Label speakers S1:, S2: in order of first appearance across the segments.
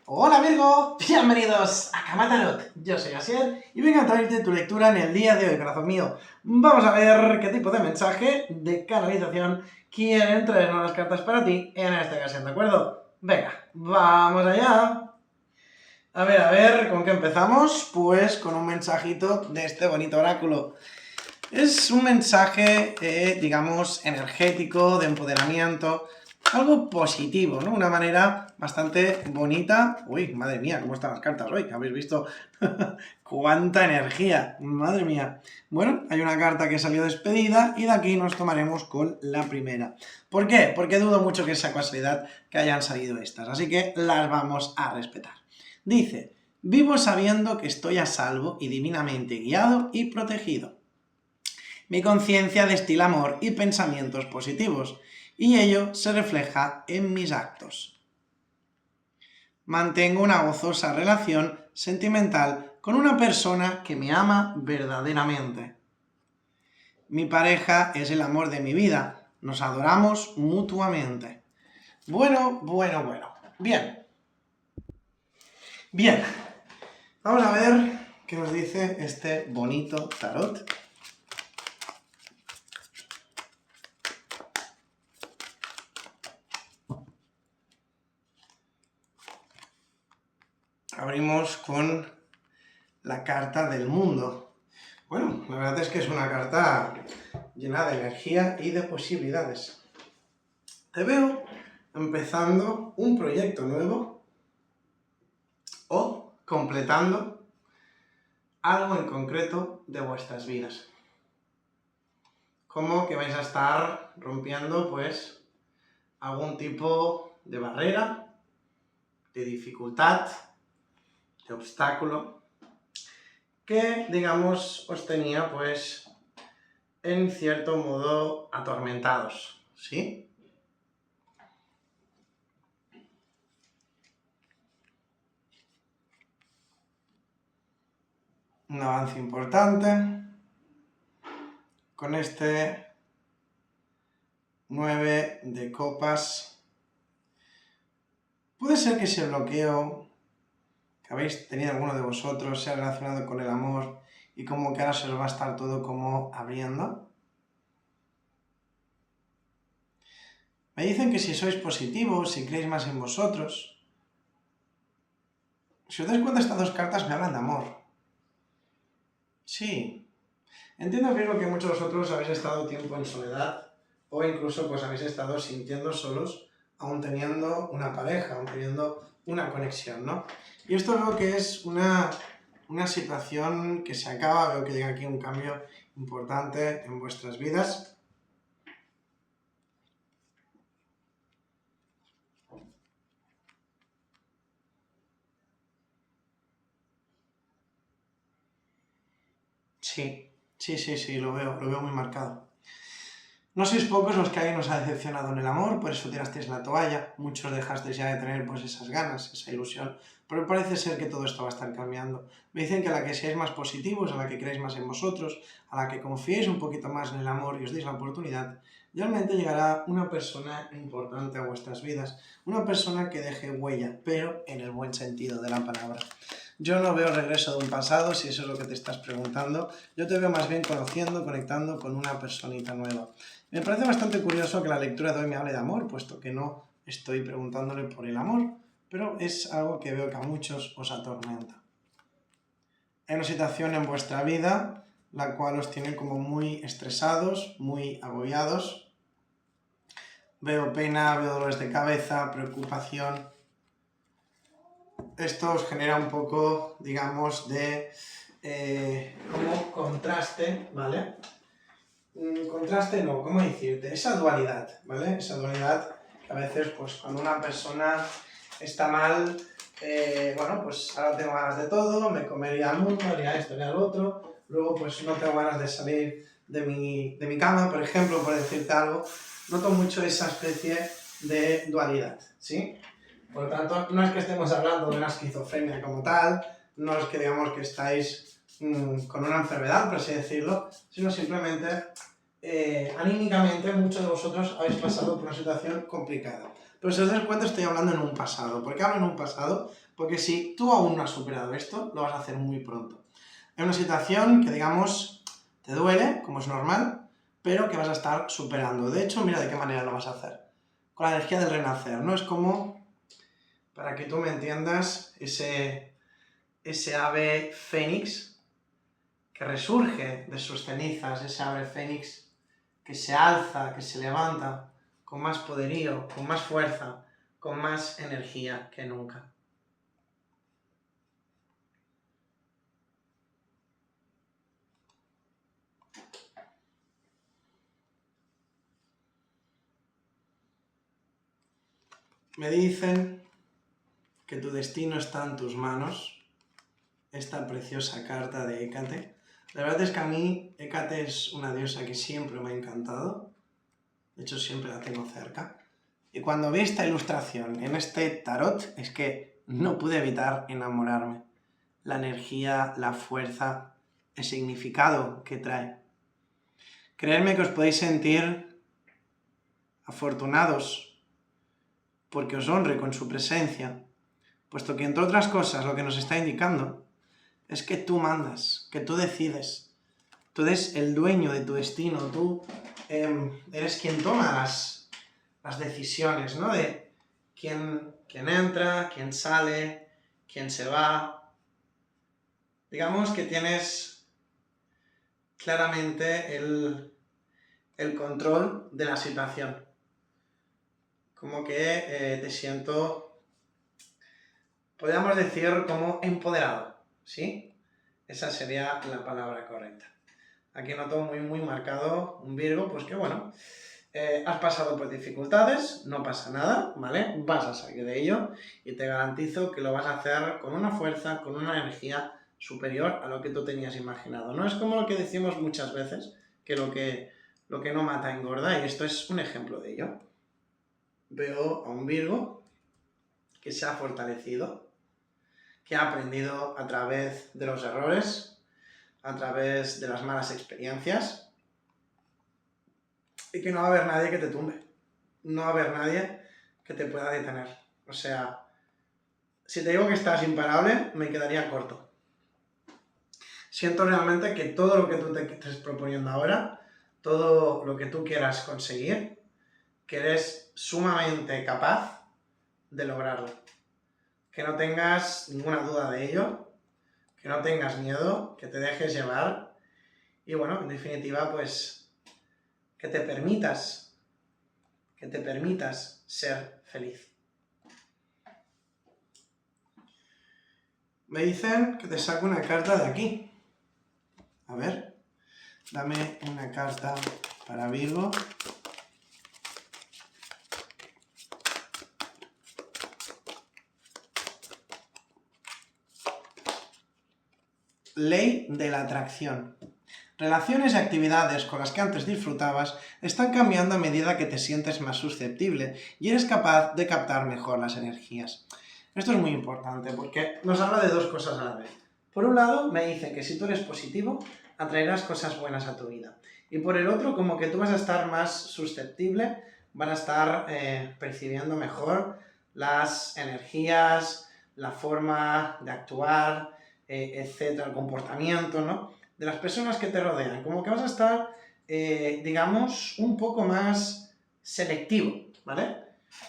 S1: Hola Virgo, bienvenidos a Kama Tarot. Yo soy Asier y vengo a traerte tu lectura en el día de hoy, corazón mío. Vamos a ver qué tipo de mensaje de canalización quieren traernos las cartas para ti en esta ocasión, ¿de acuerdo? Venga, vamos allá. A ver, ¿con qué empezamos? Pues con un mensajito de este bonito oráculo. Es un mensaje, digamos, energético, de empoderamiento, algo positivo, ¿no? Una manera bastante bonita. Uy, madre mía, cómo están las cartas hoy. ¿Habéis visto cuánta energía? Madre mía. Bueno, hay una carta que salió despedida y de aquí nos tomaremos con la primera. ¿Por qué? Porque dudo mucho que sea casualidad que hayan salido estas, así que las vamos a respetar. Dice: vivo sabiendo que estoy a salvo y divinamente guiado y protegido. Mi conciencia destila amor y pensamientos positivos, y ello se refleja en mis actos. Mantengo una gozosa relación sentimental con una persona que me ama verdaderamente. Mi pareja es el amor de mi vida, nos adoramos mutuamente. Bueno. Bien, vamos a ver qué nos dice este bonito tarot. Abrimos con la carta del mundo. Bueno, la verdad es que es una carta llena de energía y de posibilidades. Te veo empezando un proyecto nuevo o completando algo en concreto de vuestras vidas. Como que vais a estar rompiendo, pues, algún tipo de barrera, de dificultad, de obstáculo, que, digamos, os tenía, pues, en cierto modo atormentados, ¿sí? Un avance importante con este 9 de copas. Puede ser que ese bloqueo que habéis tenido alguno de vosotros sea relacionado con el amor y como que ahora se os va a estar todo como abriendo. Me dicen que si sois positivos, si creéis más en vosotros. Si os dais cuenta, estas dos cartas me hablan de amor. Sí. Entiendo que muchos de vosotros habéis estado tiempo en soledad o incluso pues habéis estado sintiendo solos, aún teniendo una pareja, aún teniendo una conexión, ¿no? Y esto veo que es una situación que se acaba, veo que llega aquí un cambio importante en vuestras vidas. Sí, lo veo muy marcado. No sois pocos los que alguien os ha decepcionado en el amor, por eso tirasteis la toalla, muchos dejasteis ya de tener pues esas ganas, esa ilusión, pero parece ser que todo esto va a estar cambiando. Me dicen que a la que seáis más positivos, a la que creáis más en vosotros, a la que confiéis un poquito más en el amor y os deis la oportunidad, realmente llegará una persona importante a vuestras vidas, una persona que deje huella, pero en el buen sentido de la palabra. Yo no veo regreso de un pasado, si eso es lo que te estás preguntando. Yo te veo más bien conociendo, conectando con una personita nueva. Me parece bastante curioso que la lectura de hoy me hable de amor, puesto que no estoy preguntándole por el amor, pero es algo que veo que a muchos os atormenta. Hay una situación en vuestra vida la cual os tiene como muy estresados, muy agobiados. Veo pena, veo dolores de cabeza, preocupación. Esto os genera un poco, digamos, de como contraste, ¿vale? Contraste no, ¿cómo decirte? Esa dualidad, ¿vale? Esa dualidad que a veces, pues, cuando una persona está mal, bueno, pues ahora tengo ganas de todo, me comería el mundo, haría esto, haría lo otro, luego pues no tengo ganas de salir de mi cama, por ejemplo, por decirte algo. Noto mucho esa especie de dualidad, ¿sí? Por lo tanto, no es que estemos hablando de una esquizofrenia como tal, no es que digamos que estáis con una enfermedad, por así decirlo, sino simplemente, anímicamente, muchos de vosotros habéis pasado por una situación complicada. Pero si os das cuenta estoy hablando en un pasado. ¿Por qué hablo en un pasado? Porque si tú aún no has superado esto, lo vas a hacer muy pronto. Es una situación que, digamos, te duele, como es normal, pero que vas a estar superando. De hecho, mira de qué manera lo vas a hacer. Con la energía del renacer, ¿no? Es como, para que tú me entiendas, ese ave fénix que resurge de sus cenizas, ese ave fénix que se alza, que se levanta con más poderío, con más fuerza, con más energía que nunca. Me dicen que tu destino está en tus manos, esta preciosa carta de Hécate. La verdad es que a mí Hécate es una diosa que siempre me ha encantado, de hecho siempre la tengo cerca. Y cuando vi esta ilustración en este tarot, es que no pude evitar enamorarme. La energía, la fuerza, el significado que trae. Creedme que os podéis sentir afortunados porque os honre con su presencia, puesto que, entre otras cosas, lo que nos está indicando es que tú mandas, que tú decides, tú eres el dueño de tu destino, tú eres quien toma las decisiones, ¿no? De quién entra, quién sale, quién se va. Digamos que tienes claramente el control de la situación. Como que te siento, podríamos decir, como empoderado, ¿sí? Esa sería la palabra correcta. Aquí noto muy marcado un Virgo, pues que bueno, has pasado por dificultades, no pasa nada, ¿vale? Vas a salir de ello y te garantizo que lo vas a hacer con una fuerza, con una energía superior a lo que tú tenías imaginado. No es como lo que decimos muchas veces, que lo que no mata engorda, y esto es un ejemplo de ello. Veo a un Virgo que se ha fortalecido, que ha aprendido a través de los errores, a través de las malas experiencias, y que no va a haber nadie que te tumbe, no va a haber nadie que te pueda detener. O sea, si te digo que estás imparable, me quedaría corto. Siento realmente que todo lo que tú te estés proponiendo ahora, todo lo que tú quieras conseguir, que eres sumamente capaz de lograrlo. Que no tengas ninguna duda de ello, que no tengas miedo, que te dejes llevar y bueno, en definitiva, pues que te permitas ser feliz. Me dicen que te saco una carta de aquí. A ver, dame una carta para Virgo. Ley de la atracción. Relaciones y actividades con las que antes disfrutabas están cambiando a medida que te sientes más susceptible y eres capaz de captar mejor las energías. Esto es muy importante porque nos habla de dos cosas a la vez. Por un lado, me dice que si tú eres positivo, atraerás cosas buenas a tu vida. Y por el otro, como que tú vas a estar más susceptible, van a estar percibiendo mejor las energías, la forma de actuar, etcétera, el comportamiento, ¿no?, de las personas que te rodean. Como que vas a estar, digamos, un poco más selectivo, ¿vale?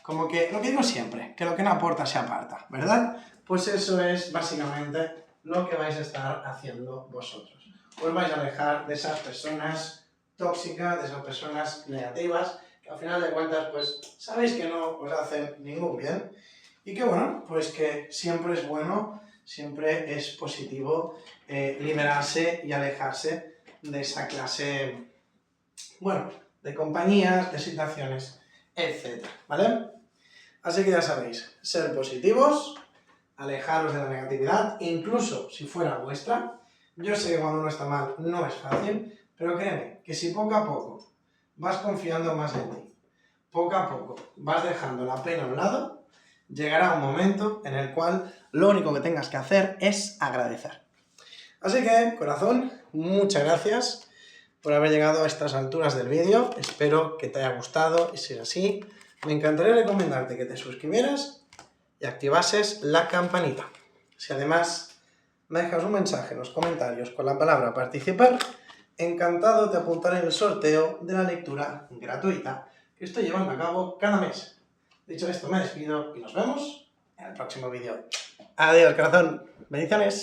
S1: Como que, lo que digo siempre, que lo que no aporta se aparta, ¿verdad? Pues eso es básicamente lo que vais a estar haciendo vosotros. Os vais a alejar de esas personas tóxicas, de esas personas negativas, que al final de cuentas, pues, sabéis que no os hacen ningún bien. Y que bueno, pues que siempre es bueno, siempre es positivo liberarse y alejarse de esa clase, bueno, de compañías, de situaciones, etc. ¿Vale? Así que ya sabéis, ser positivos, alejaros de la negatividad, incluso si fuera vuestra. Yo sé que cuando uno está mal no es fácil, pero créeme que si poco a poco vas confiando más en ti, poco a poco vas dejando la pena a un lado, llegará un momento en el cual lo único que tengas que hacer es agradecer. Así que, corazón, muchas gracias por haber llegado a estas alturas del vídeo. Espero que te haya gustado y si es así, me encantaría recomendarte que te suscribieras y activases la campanita. Si además me dejas un mensaje en los comentarios con la palabra participar, encantado de apuntar en el sorteo de la lectura gratuita que estoy llevando a cabo cada mes. Dicho esto, me despido y nos vemos en el próximo vídeo. Adiós, corazón. Bendiciones.